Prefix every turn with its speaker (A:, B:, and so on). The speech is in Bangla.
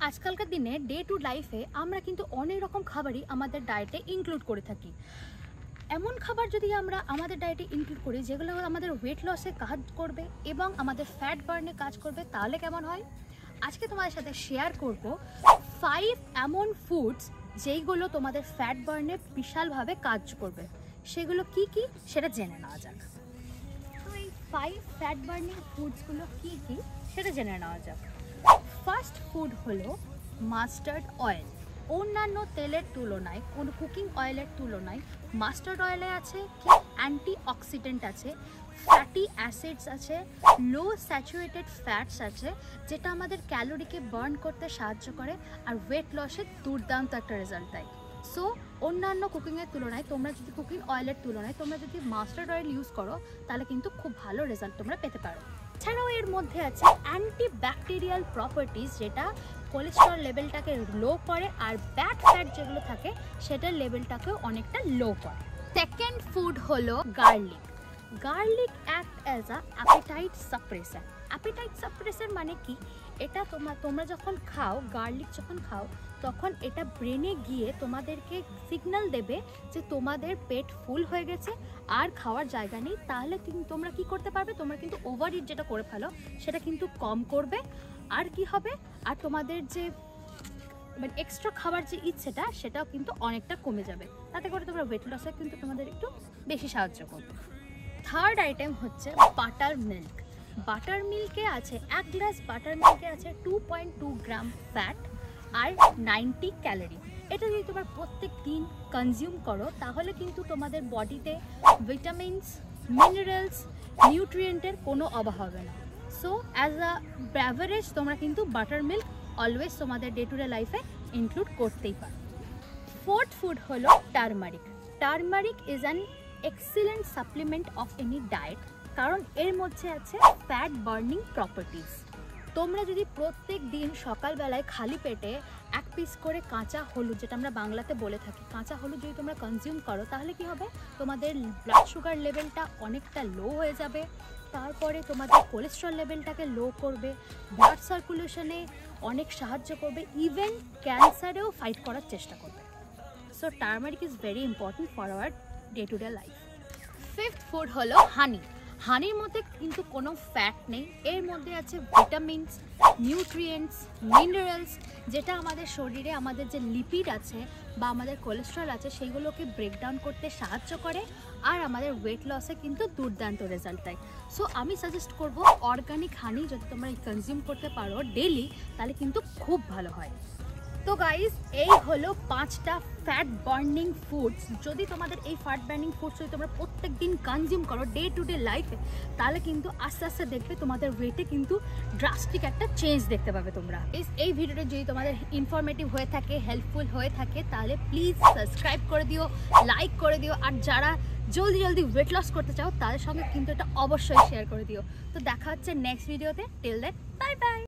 A: আজকালকার দিনে ডে টু লাইফে আমরা কিন্তু অনেক রকম খাবারই আমাদের ডায়েটে ইনক্লুড করে থাকি। এমন খাবার যদি আমরা আমাদের ডায়েটে ইনক্লুড করি যেগুলো আমাদের ওয়েট লসে কাজ করবে এবং আমাদের ফ্যাট বার্নে কাজ করবে, তাহলে কেমন হয়? আজকে তোমাদের সাথে শেয়ার করব 5 এমন ফুডস যেইগুলো তোমাদের ফ্যাট বার্নে বিশালভাবে কাজ করবে। সেগুলো কি কি সেটা জেনে নেওয়া যাক। তো এই 5 ফ্যাট বার্নিং ফুডসগুলো কি কি সেটা জেনে নেওয়া যাক। ফার্স্ট ফুড হলো মাস্টার্ড অয়েল। অন্যান্য তেলের তুলনায়, কোনো কুকিং অয়েলের তুলনায় মাস্টার্ড অয়েলে আছে কি অ্যান্টি অক্সিডেন্ট আছে, ফ্যাটি অ্যাসিডস আছে, লো স্যাচুরেটেড ফ্যাটস আছে, যেটা আমাদের ক্যালোরিকে বার্ন করতে সাহায্য করে আর ওয়েট লসের দুর্দান্ত একটা রেজাল্ট দেয়। সো অন্যান্য কুকিংয়ের তুলনায় কুকিং অয়েলের তুলনায় তোমরা যদি মাস্টার্ড অয়েল ইউজ করো তাহলে কিন্তু খুব ভালো রেজাল্ট তোমরা পেতে পারো। এছাড়াও এর মধ্যে আছে অ্যান্টি ব্যাকটেরিয়াল প্রপার্টিস, যেটা কোলেস্টেরল লেভেলটাকে লো করে আর ব্যাড ফ্যাট যেগুলো থাকে সেটার লেভেলটাকেও অনেকটা লো করে। সেকেন্ড ফুড হলো garlic. Garlic act as a appetite suppressor. Appetite suppressor মানে কি? এটা তোমরা যখন খাও, গার্লিক যখন খাও, তখন এটা ব্রেনে গিয়ে তোমাদেরকে সিগন্যাল দেবে যে তোমাদের পেট ফুল হয়ে গেছে আর খাওয়ার জায়গা নেই। তাহলে তোমরা কি করতে পারবে? তোমরা কিন্তু ওভার ইট যেটা করে ফেলো সেটা কিন্তু কম করবে। আর কি হবে? আর তোমাদের যে এক্সট্রা খাবার যে ইচ্ছেটা সেটাও কিন্তু অনেকটা কমে যাবে। তাতে করে তোমরা ওয়েট লসে কিন্তু তোমাদের একটু বেশি সাহায্য করবে। থার্ড আইটেম হচ্ছে বাটার মিল্ক। বাটার মিল্কে আছে, 1 গ্লাস বাটার মিল্কে আছে 2.2 গ্রাম ফ্যাট আর 90 ক্যালোরি। এটা যদি তোমরা প্রত্যেক দিন কনজিউম করো তাহলে কিন্তু তোমাদের বডিতে ভিটামিনস, মিনারেলস, নিউট্রিয়েন্টের কোনো অভাব হবে না। সো অ্যাজ আ বেভারেজ তোমরা কিন্তু বাটার মিল্ক অলওয়েজ তোমাদের ডে টু ডে লাইফে ইনক্লুড করতেই পারো। ফোর্থ ফুড হলো turmeric. Turmeric is an excellent supplement of any diet, কারণ এর মধ্যে আছে ফ্যাট বার্নিং প্রপার্টিস। তোমরা যদি প্রত্যেক দিন সকালবেলায় খালি পেটে 1 পিস করে কাঁচা হলুদ, যেটা আমরা বাংলাতে বলে থাকি, কাঁচা হলুদ যদি তোমরা কনজিউম করো তাহলে কি হবে? তোমাদের ব্লাড সুগার লেভেলটা অনেকটা লো হয়ে যাবে। তারপরে তোমাদের কোলেস্টেরল লেভেলটাকে লো করবে, ব্লাড সার্কুলেশনে অনেক সাহায্য করবে, ইভেন ক্যান্সারেও ফাইট করার চেষ্টা করবে। So turmeric is very important for our day to day life. Fifth food হলো হানি। হানির মধ্যে কিন্তু কোনো ফ্যাট নেই, এর মধ্যে আছে ভিটামিনস, নিউট্রিয়েন্টস, মিনারেলস, যেটা আমাদের শরীরে আমাদের যে লিপিড আছে বা আমাদের কোলেস্টেরল আছে সেইগুলোকে ব্রেকডাউন করতে সাহায্য করে আর আমাদের ওয়েট লসে কিন্তু দুর্দান্ত রেজাল্ট দেয়। সো আমি সাজেস্ট করব অর্গানিক হানি যদি তোমরা কনজিউম করতে পারো ডেলি তাহলে কিন্তু খুব ভালো হয়। তো গাইজ, এই হলো 5টা ফ্যাট বার্নিং ফুডস। যদি তোমাদের এই ফ্যাট বার্নিং ফুডস যদি তোমরা প্রত্যেক দিন কনজিউম করো ডে টু ডে লাইফে, তাহলে কিন্তু আস্তে আস্তে দেখবে তোমাদের ওয়েটে কিন্তু ড্রাস্টিক একটা চেঞ্জ দেখতে পাবে তোমরা। এই ভিডিওটা যদি তোমাদের ইনফরমেটিভ হয়ে থাকে, হেল্পফুল হয়ে থাকে, তাহলে প্লিজ সাবস্ক্রাইব করে দিও, লাইক করে দিও। আর যারা জলদি জলদি ওয়েট লস করতে চাও তাদের সঙ্গে কিন্তু এটা অবশ্যই শেয়ার করে দিও। তো দেখা হচ্ছে নেক্সট ভিডিওতে। Till then, bye by.